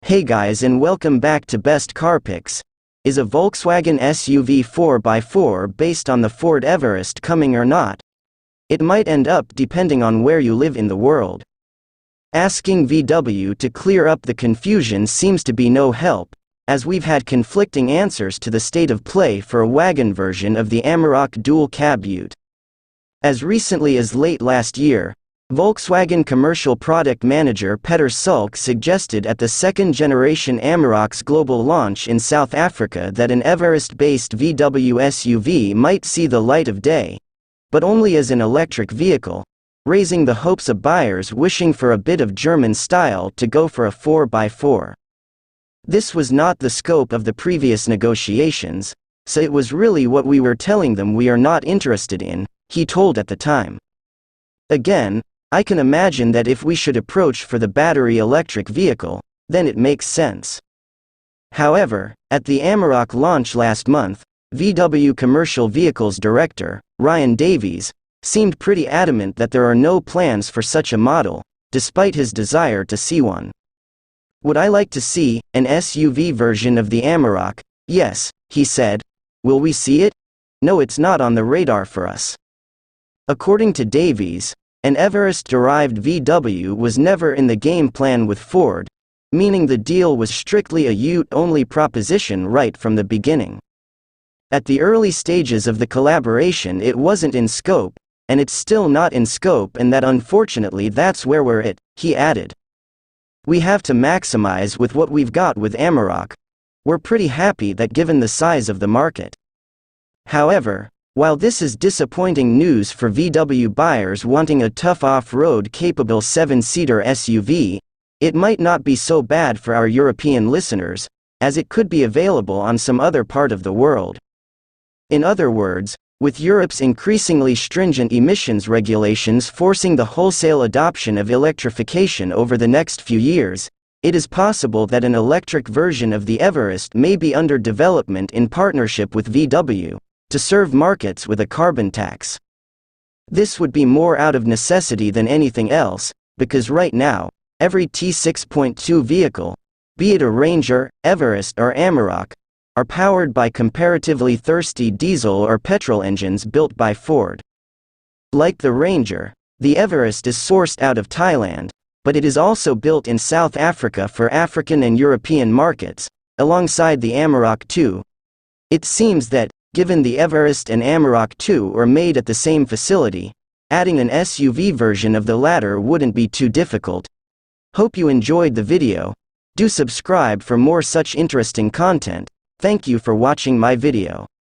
Hey guys, and welcome back to Best Car Picks. Is a Volkswagen SUV 4x4 based on the Ford Everest coming or not? It might end up depending on where you live in the world. Asking VW to clear up the confusion seems to be no help, as we've had conflicting answers to the state of play for a wagon version of the Amarok dual cab ute. As recently as late last year, Volkswagen Commercial Product Manager Peter Sulk suggested at the second-generation Amarok's global launch in South Africa that an Everest-based VW SUV might see the light of day, but only as an electric vehicle, raising the hopes of buyers wishing for a bit of German style to go for a 4x4. This was not the scope of the previous negotiations, so it was really what we were telling them we are not interested in, he told at the time. Again, I can imagine that if we should approach for the battery electric vehicle, then it makes sense. However, at the Amarok launch last month, VW Commercial Vehicles Director, Ryan Davies, seemed pretty adamant that there are no plans for such a model, despite his desire to see one. Would I like to see an SUV version of the Amarok? Yes, he said. Will we see it? No, it's not on the radar for us. According to Davies, an Everest-derived VW was never in the game plan with Ford, meaning the deal was strictly a ute-only proposition right from the beginning. At the early stages of the collaboration it wasn't in scope, and it's still not in scope, and that unfortunately that's where we're at, he added. We have to maximize with what we've got with Amarok. We're pretty happy that given the size of the market. However, while this is disappointing news for VW buyers wanting a tough off-road capable 7-seater SUV, it might not be so bad for our European listeners, as it could be available on some other part of the world. In other words, with Europe's increasingly stringent emissions regulations forcing the wholesale adoption of electrification over the next few years, it is possible that an electric version of the Everest may be under development in partnership with VW, to serve markets with a carbon tax. This would be more out of necessity than anything else, because right now, every T6.2 vehicle, be it a Ranger, Everest or Amarok, are powered by comparatively thirsty diesel or petrol engines built by Ford. Like the Ranger, the Everest is sourced out of Thailand, but it is also built in South Africa for African and European markets, alongside the Amarok too. It seems that, given the Everest and Amarok 2 are made at the same facility, adding an SUV version of the latter wouldn't be too difficult. Hope you enjoyed the video. Do subscribe for more such interesting content. Thank you for watching my video.